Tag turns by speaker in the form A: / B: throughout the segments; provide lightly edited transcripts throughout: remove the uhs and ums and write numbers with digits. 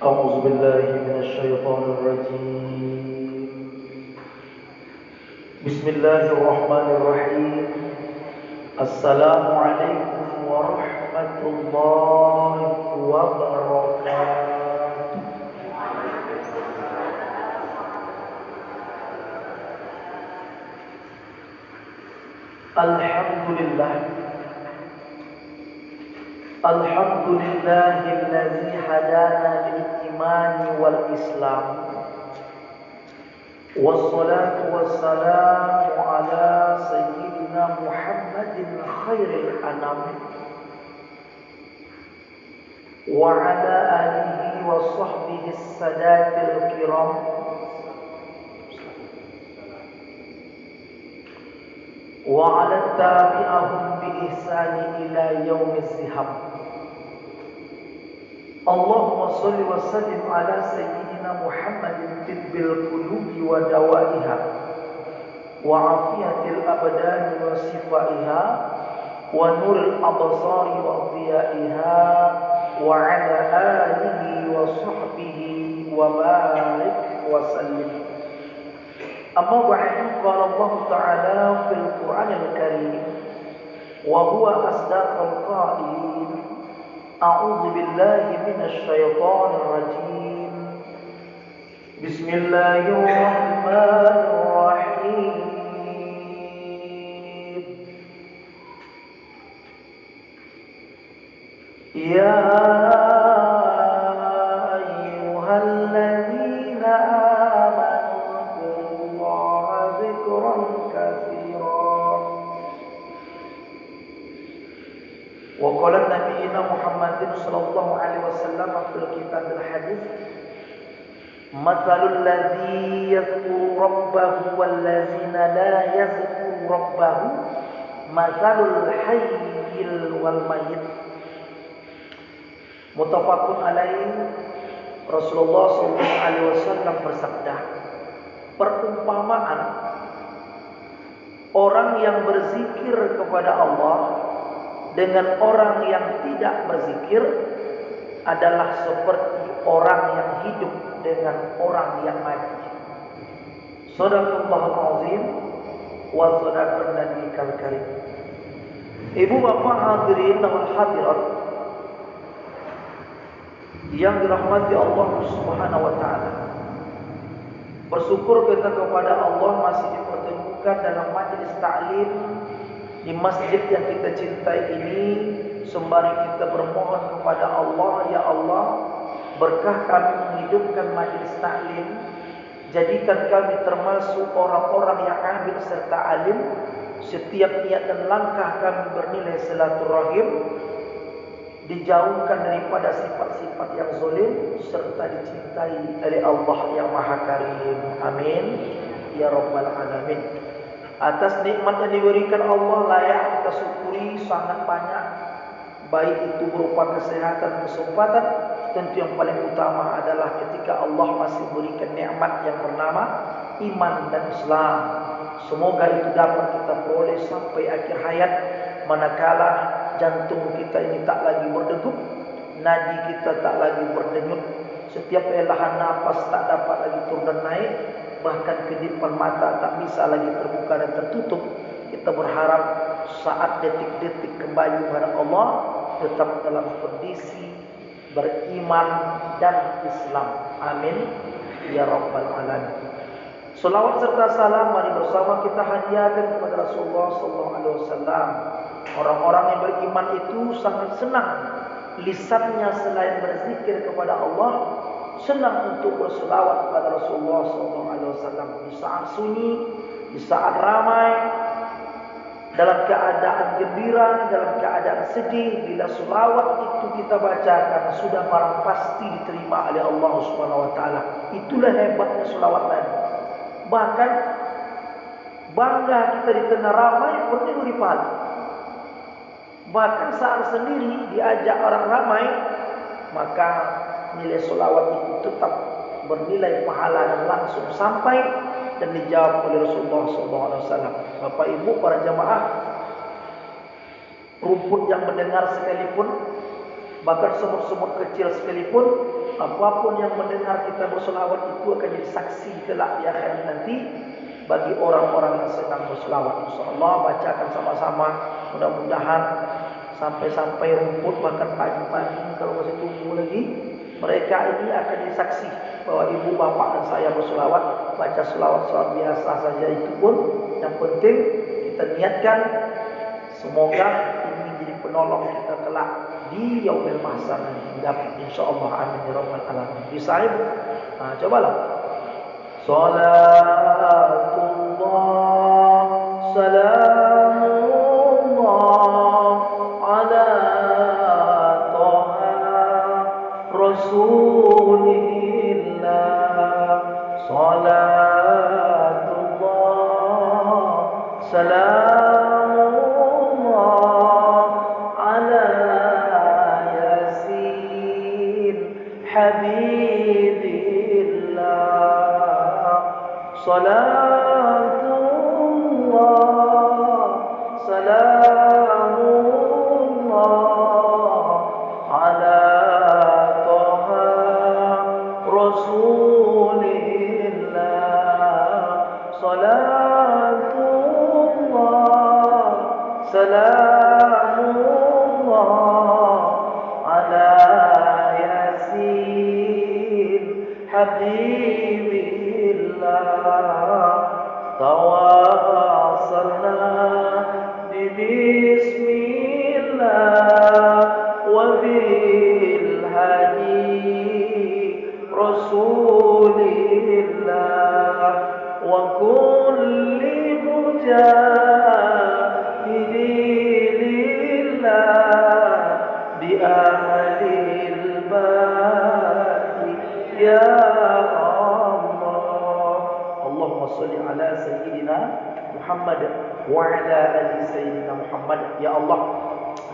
A: أعوذ بالله من الشيطان الرجيم. بسم الله الرحمن الرحيم. السلام عليكم ورحمة الله وبركاته. Alhamdulillah. Alhamdulillahillazi hadana lil imani wal islam. Wassalatu wassalamu ala sayyidina Muhammadin khairil anam wa ala alihi wa sahbihi sadatil kiram. Wa ala tabi'ahum bi ihsani ila yaumil zihab. Allahumma salli wa sallim ala sayyidina Muhammadin tibbil qulubi wa dawaiha wa afiyatil abdani wa sifaiha wa nuril absari wa dhiyaiha wa ala alihi wa sahbihi wa barik wa sallim. Amma ba'du, qala Allah Ta'ala fil Qur'anil Karim wa huwa asdaqul qa'ilin. A'udzu billahi minasy syaithanir rajim. Bismillahirrahmanirrahim. Ya ayyuhalladzina wa qala nabiyina Muhammadin sallallahu alaihi wasallam fil kitabil hadis mathalul ladzi yadhkuru rabbahu wal ladzina la yadhkuru rabbahu mathalul hayyil wal mayyit. Muttafaqun alaihi. Rasulullah sallallahu alaihi wasallam bersabda, perumpamaan orang yang berzikir kepada Allah dengan orang yang tidak berzikir adalah seperti orang yang hidup dengan orang yang mati. Shadaqallahul azim wa shadaqan nabiyil karim. Ibu bapak hadirin dan hadirat yang dirahmati Allah Subhanahu wa taala. Bersyukur kita kepada Allah masih dipertemukan dalam majelis ta'lim di masjid yang kita cintai ini, sembari kita bermohon kepada Allah, ya Allah, berkah kami menghidupkan majelis taklim, jadikan kami termasuk orang-orang yang amil serta alim. Setiap niat dan langkah kami bernilai silaturahim, dijauhkan daripada sifat-sifat yang zalim, serta dicintai oleh Allah yang Maha Karim. Amin ya rabbal alamin. Atas nikmat yang diberikan Allah layak kita syukuri sangat banyak. Baik itu berupa kesehatan, kesempatan. Tentu yang paling utama adalah ketika Allah masih berikan nikmat yang bernama iman dan Islam. Semoga itu dapat kita peroleh sampai akhir hayat, manakala jantung kita ini tak lagi berdegup, nadi kita tak lagi berdenyut, setiap helahan nafas tak dapat lagi turun dan naik, bahkan kedipan mata tak bisa lagi terbuka dan tertutup. Kita berharap saat detik-detik kembali kepada Allah tetap dalam kondisi beriman dan Islam. Amin ya rabbal alamin. Salawat serta salam mari bersama kita hadiahkan kepada Rasulullah sallallahu alaihi wasallam. Orang-orang yang beriman itu sangat senang lisannya selain berzikir kepada Allah, senang untuk berselawat kepada Rasulullah SAW di saat sunyi, di saat ramai, dalam keadaan gembira, dalam keadaan sedih. Bila selawat itu kita bacakan, sudah barang pasti diterima oleh Allah Subhanahu Wa Taala. Itulah hebatnya selawat tadi. Bahkan bangga kita di tengah ramai bernilai pahala. Bahkan saat sendiri diajak orang ramai, maka nilai selawat itu tetap bernilai pahala dan langsung sampai dan dijawab oleh Rasulullah SAW. Bapak Ibu para jamaah, rumput yang mendengar sekalipun Bahkan semut-semut kecil sekalipun, apapun yang mendengar kita berselawat itu akan jadi saksi kelak di akhirat nanti bagi orang-orang yang sedang berselawat. InsyaAllah bacakan sama-sama, mudah-mudahan sampai-sampai rumput bahkan pagi-pagi kalau masih tumbuh lagi, mereka ini akan jadi saksi bahwa ibu bapak dan saya berselawat. Baca selawat-selawat biasa saja itu pun yang penting kita niatkan semoga ini jadi penolong kita kelak di yaumil mahsyar nanti dapat insyaallah. Amin ya rabbal alamin. Bisa ibu? Cobalah. Salatullah salamullah ala Taha Rasulillah. Salatullah salamullah ala Yasin Habibillah. Salatullah salamullah ala Taha Rasulillah. Salatullah salamullah ala Yasin Habibillah. Tawasalna bismillah wa bil hadi Rasulillah wa kulli mujahidillah bi ahlil bari ya Allahumma salli ala Sayyidina Muhammad wa ala ali Sayyidina Muhammad. Ya Allah,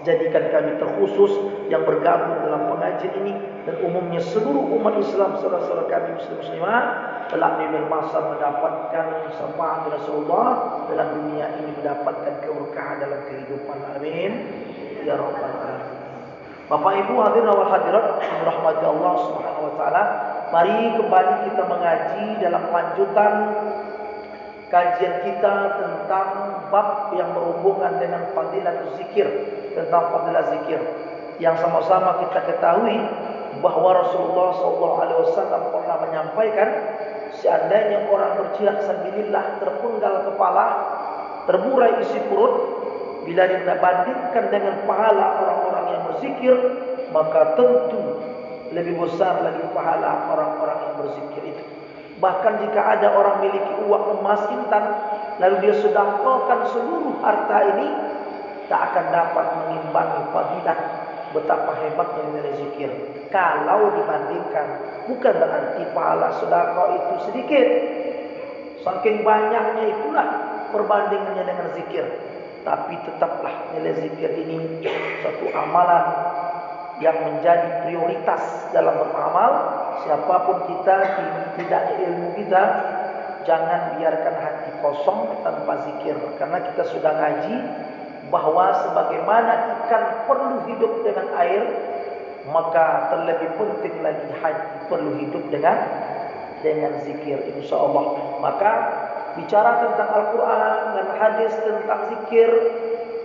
A: jadikan kami terkhusus yang bergabung dalam pengajian ini dan umumnya seluruh umat Islam, saudara-saudara kami muslim-muslimah telah mimil masa mendapatkan syafaat Rasulullah dalam dunia ini, mendapatkan keberkahan dalam kehidupan. Amin ya rabbal alamin. Bapak Ibu hadirin wal hadirat rahmati Allah Subhanahu wa taala, mari kembali kita mengaji dalam lanjutan kajian kita tentang bab yang berhubungan dengan fadilah zikir, tentang fadilah zikir yang sama-sama kita ketahui bahwa Rasulullah SAW pernah menyampaikan seandainya orang berjihad sabilillah terpenggal kepala, terburai isi perut, bila dibandingkan dengan pahala orang-orang yang berzikir, maka tentu lebih besar lagi pahala orang-orang yang berzikir itu. Bahkan jika ada orang memiliki uang emas intan, lalu dia sedekahkan seluruh harta ini, tak akan dapat mengimbangi fadilah betapa hebatnya nilai zikir. Kalau dibandingkan, bukan berarti pahala sedekah itu sedikit. Saking banyaknya itulah perbandingannya dengan zikir. Tapi tetaplah nilai zikir ini satu amalan yang menjadi prioritas dalam beramal. Siapapun kita, tidak ilmu kita, jangan biarkan hati kosong tanpa zikir. Karena kita sudah ngaji bahwa sebagaimana ikan perlu hidup dengan air, maka terlebih penting lagi hati perlu hidup dengan zikir, insyaallah. Maka bicara tentang Al-Quran dan hadis tentang zikir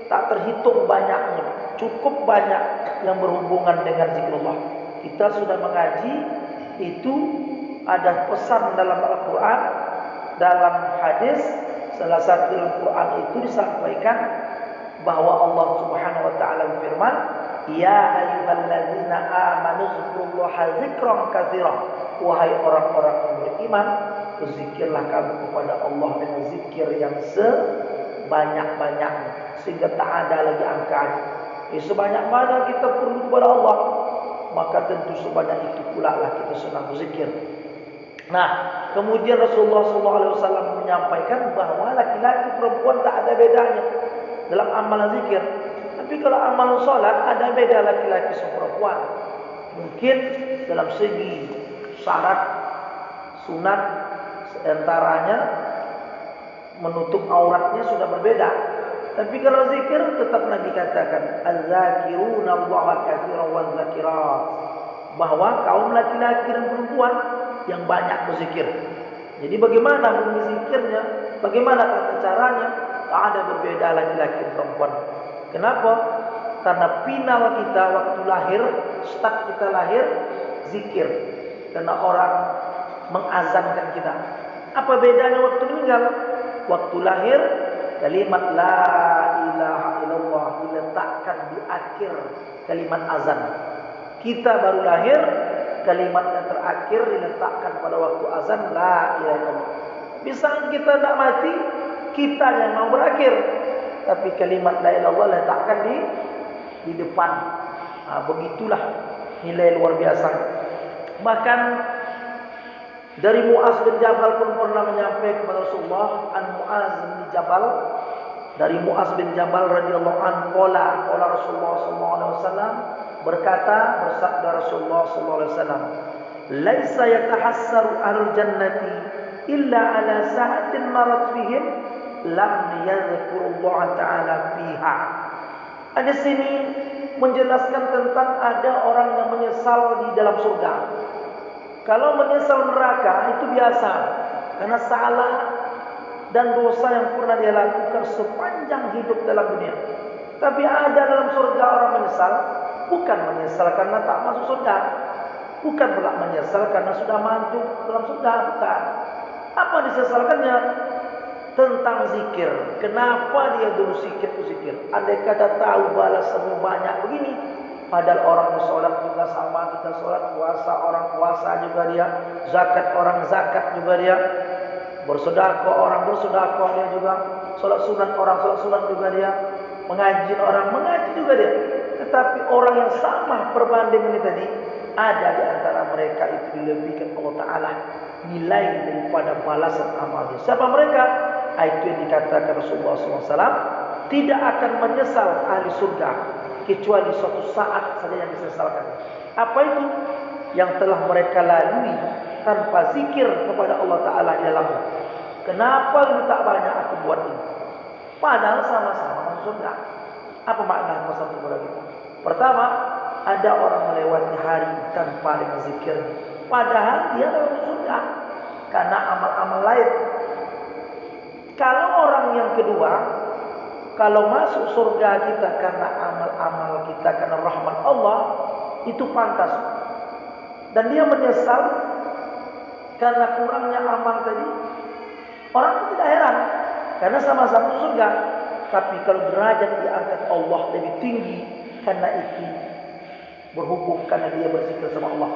A: tak terhitung banyaknya, cukup banyak yang berhubungan dengan zikrullah. Kita sudah mengaji itu ada pesan dalam Al-Quran, dalam hadis. Salah satu dalam Quran itu disampaikan bahwa Allah Subhanahu wa taala berfirman, "Ya ayyuhalladzina amanu dzkurullaha dzikran katsiran." Wahai orang-orang yang beriman, berzikirlah kamu kepada Allah dengan zikir yang sebanyak-banyaknya, sehingga tak ada lagi angkanya. Sebanyak mana kita perlu kepada Allah, maka tentu sebanyak itu pula lah kita senang berzikir. Nah, kemudian Rasulullah SAW menyampaikan bahwa laki-laki perempuan tak ada bedanya dalam amalan zikir. Tapi kalau amalan solat ada beda laki-laki sama perempuan. Mungkin dalam segi syarat sunat antaranya menutup auratnya sudah berbeda. Tapi kalau zikir tetap Nabi katakan az-zakiruna Allaha katsiran waz-zakirat, bahwa kaum laki-laki dan perempuan yang banyak berzikir. Jadi bagaimana bunyi zikirnya, bagaimana tata caranya, ada berbeda laki-laki dan perempuan. Kenapa? Karena final kita waktu lahir, start kita lahir zikir. Karena orang mengazankan kita. Apa bedanya waktu meninggal? Waktu lahir kalimat la ilaha illallah diletakkan di akhir kalimat azan. Kita baru lahir, kalimat yang terakhir diletakkan pada waktu azan la ilaha illallah. Bisa kita tidak mati, kita yang mau berakhir. Tapi kalimat la ilaha illallah letakkan di depan. Begitulah nilai luar biasa. Bahkan dari Mu'az bin Jabal pun pernah menyampaikan kepada Rasulullah, an Mu'az bin Jabal, dari Mu'az bin Jabal radhiyallahu anhu, qala Rasulullah sallallahu alaihi wasallam, bersabda Rasulullah sallallahu alaihi wasallam, laisa yatahassaru ahlul jannati illa ala sa'atin marat fihim lam yadhkurullah ta'ala fiha. Ada sini menjelaskan tentang ada orang yang menyesal di dalam surga. Kalau menyesal neraka itu biasa, karena salah dan dosa yang pernah dia lakukan sepanjang hidup dalam dunia. Tapi ada dalam surga orang menyesal, bukan menyesal karena tak masuk surga, bukan pula menyesal karena sudah masuk dalam surga, bukan. Apa disesalkannya? Tentang zikir. Kenapa dia dulu zikir? Andai kata tahu balasannya banyak begini, padahal orang sholat juga sama kita sholat, puasa orang puasa juga dia, zakat orang zakat juga dia, bersedekah orang bersedekah dia juga, sholat sunat orang sholat sunat juga dia, mengaji orang mengaji juga dia. Tetapi orang yang sama perbanding ini tadi, ada di antara mereka itu dilebihkan Allah Ta'ala nilai daripada balasan amal dia. Siapa mereka? Itu yang dikatakan Rasulullah SAW, tidak akan menyesal ahli surga kecuali suatu saat saja yang disesalkan. Apa itu? Yang telah mereka lalui tanpa zikir kepada Allah Ta'ala di dalamnya. Kenapa lu tak banyak aku buat ini? Padahal sama-sama masuk surga. Apa makna pesan kepada kita? Pertama, ada orang melewati hari tanpa ada zikir, padahal dia dalam surga karena amal-amal lain. Kalau orang yang kedua, kalau masuk surga kita karena amal-amal kita, karena rahmat Allah, itu pantas. Dan dia menyesal karena kurangnya amal tadi, orang itu tidak heran, karena sama-sama surga. Tapi kalau derajat diangkat Allah lebih tinggi, karena itu berhubung karena dia berzikir sama Allah.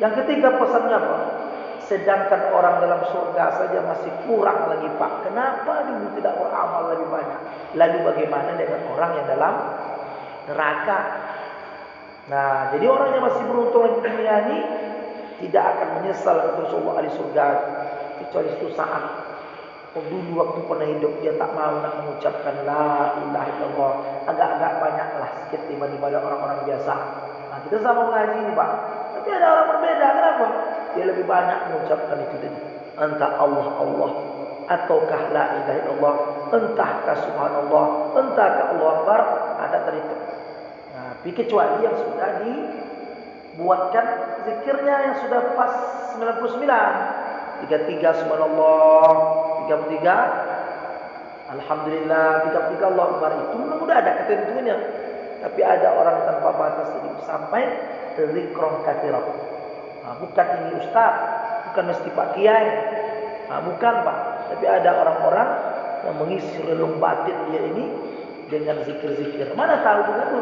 A: Yang ketiga pesannya apa? Sedangkan orang dalam surga saja masih kurang lagi Pak. Kenapa dulu tidak beramal lebih banyak? Lalu bagaimana dengan orang yang dalam neraka? Nah, jadi orang yang masih beruntung di dunia ini tidak akan menyesal kata Rasulullah ahli surga, kecuali suatu saat. Dulu waktu pernah hidup dia tak mau nak mengucapkan la ilaha illallah, agak-agak banyaklah sedikit dibanding orang-orang biasa. Nah, kita sama mengaji ini Pak, tapi ada orang berbeda. Kenapa? Dia lebih banyak mengucapkan itu tadi. Entah Allah Allah, ataukah la ilaha illallah, entahkah subhanallah, entahkah Allah akbar, ada terituk. Nah, tapi kecuali yang sudah dibuatkan zikirnya yang sudah pas 99, 33 subhanallah, 33 alhamdulillah, 33 Allah akbar, itu memang sudah ada ketentuannya. Tapi ada orang tanpa batas ini sampai dzikron katsiran. Bukan ini ustaz, bukan mesti Pak Kiai, bukan Pak. Tapi ada orang-orang yang mengisi relung batin dia ini dengan zikir-zikir. Mana tahu dengan itu?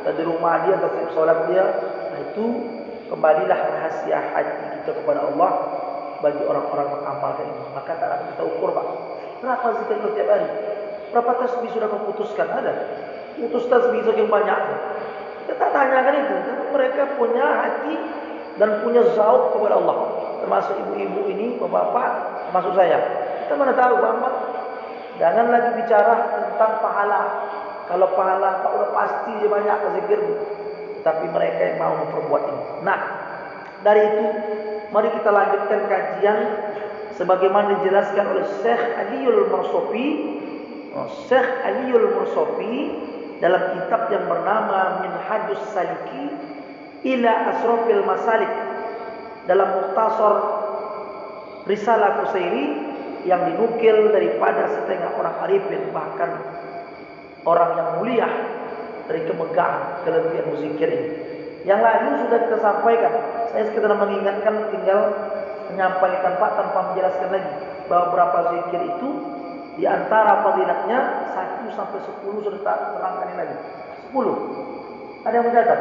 A: Dari rumah dia, dari sholat dia. Nah, itu kembalilah rahasia hati kita kepada Allah bagi orang-orang mengamalkan ini. Maka tak akan kita ukur Pak. Berapa zikir tiap hari? Berapa tasbih sudah kau putuskan? Ada? Putus tasbih saking banyaknya. Kita tak tanyakan itu. Karena mereka punya hati dan punya zauk kepada Allah. Termasuk ibu-ibu ini, bapak-bapak, termasuk saya. Kita mana tahu Bapak? Jangan lagi bicara tentang pahala. Kalau pahala tak udah pasti dia banyak zikir. Tapi mereka yang mau memperbuat ini. Nah, dari itu mari kita lanjutkan kajian sebagaimana dijelaskan oleh Syekh Aliul Marsofi Syekh Aliul Mursofi dalam kitab yang bernama Minhajus Saliki ila Asrofil Masalik, dalam Mukhtasar Risalah Qusairi yang dinukil daripada setengah orang arifin, bahkan orang yang mulia, dari kemegahan kelebihan zikir ini. Yang lain sudah kita sampaikan. Saya sekedar mengingatkan, tinggal menyampaikan Pak tanpa menjelaskan lagi bahwa berapa zikir itu di antara fadilatnya 1 sampai 10 sudah tak terangkan ini lagi. 10. Ada yang mencatat?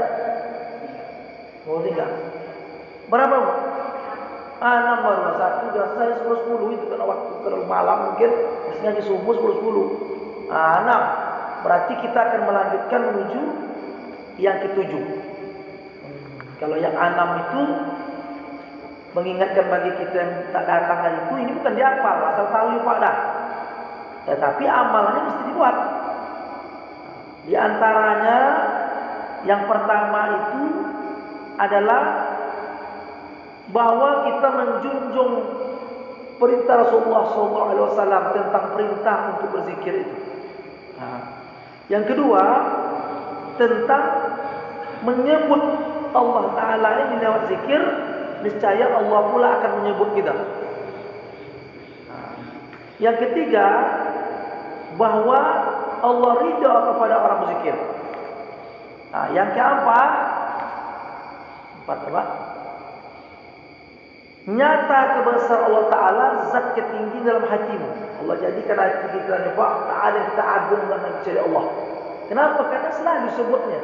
A: Oh, enggak. Berapa? 6 baru 1 sudah saya 10 itu karena waktu terlalu malam mungkin mestinya di subuh 10. 6. Berarti kita akan melanjutkan menuju yang ke-7. Kalau yang 6 itu mengingatkan bagi kita yang tak datang hari itu, ini bukan dihafal, asal tahu ya Pak dah. Tetapi amalannya mesti dibuat. Di antaranya yang pertama itu adalah bahwa kita menjunjung perintah Rasulullah SAW tentang perintah untuk berzikir itu. Yang kedua, tentang menyebut Allah Ta'ala ini lewat zikir, niscaya Allah pula akan menyebut kita. Yang ketiga, bahwa Allah ridha kepada orang berzikir. Yang keempat, nyata kebesaran Allah Ta'ala, zat ketinggi dalam hatimu. Allah jadikan hati kita ni Pak, tak ada kita agungkan kecuali Allah. Kenapa? Karena selalu disebutnya.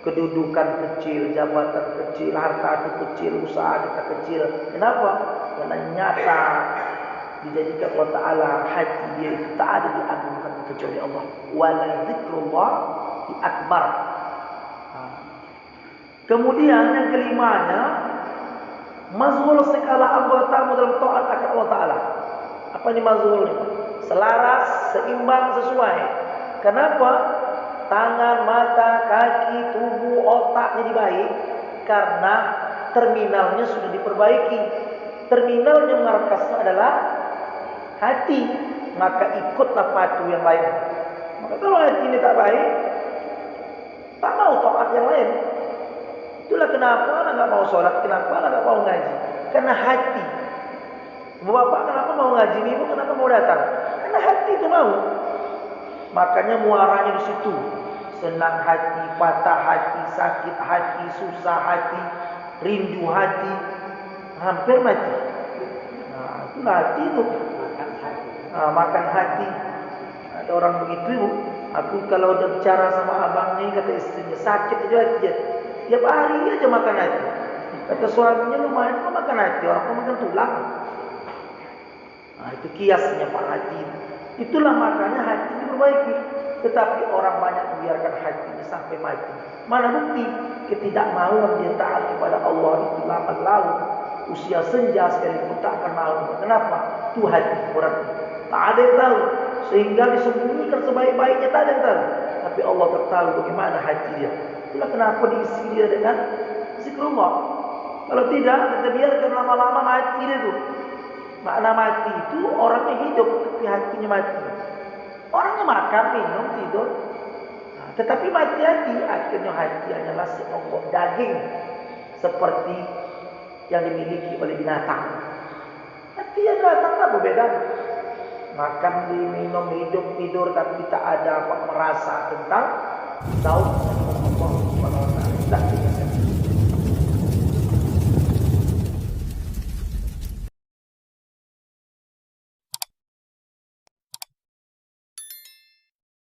A: Kedudukan kecil, jabatan kecil, harta itu kecil, usaha kita kecil. Kenapa? Karena nyata dijadikan Allah Ta'ala, hati dia itu tak ada diagungkan kecuali Allah. Wala zikrullah akbar. Kemudian yang kelimanya, mazhul segala anggota dalam taat akan Allah Ta'ala. Apa ini mazhul? Selaras, seimbang, sesuai. Kenapa? Tangan, mata, kaki, tubuh, otak jadi baik. Karena terminalnya sudah diperbaiki. Terminalnya markasnya adalah hati. Maka ikutlah patuh yang lain. Maka kalau hati ini tak baik, tak mau taat yang lain. Itulah kenapa anak tak mau sholat, kenapa anak tak mau ngaji. Karena hati. Bapak kenapa mau ngaji, ibu kenapa mau datang? Karena hati itu mau. Makanya muaranya di situ. Senang hati, patah hati, sakit hati, susah hati, rindu hati, hampir mati. Itulah hati itu. Makan hati. Ada orang begitu, ibu. Aku kalau udah bicara sama abang ni, kata istrinya, sakit aja hati. Tiap hari aja makan hati. Kata suaminya, lumayan kok makan hati, orang kok makan tulang. Itu kiasnya Pak hati. Itulah makanya hati diperbaiki. Tetapi orang banyak membiarkan hatinya sampai mati. Mana bukti? Ketidakmauan dia taat kepada Allah itu lambat laun. Usia senja sekalipun tak akan mau. Kenapa? Itu hati orang. Tak ada yang tahu. Sehingga disembunyikan sebaik-baiknya, tak ada yang tahu. Tapi Allah tahu bagaimana hati dia. Itulah kenapa diisi dia dengan zikrullah. Kalau tidak, kita biarkan lama-lama mati dia tu. Makna mati itu orangnya hidup tapi hatinya mati. Orangnya makan, minum, tidur. Tetapi mati hati, akhirnya hati hanyalah seonggok daging seperti yang dimiliki oleh binatang. Hati yang datang tak berbeda. Makan, minum, hidup, tidur, tapi tak ada apa merasa tentang tahu Allah Subhanahu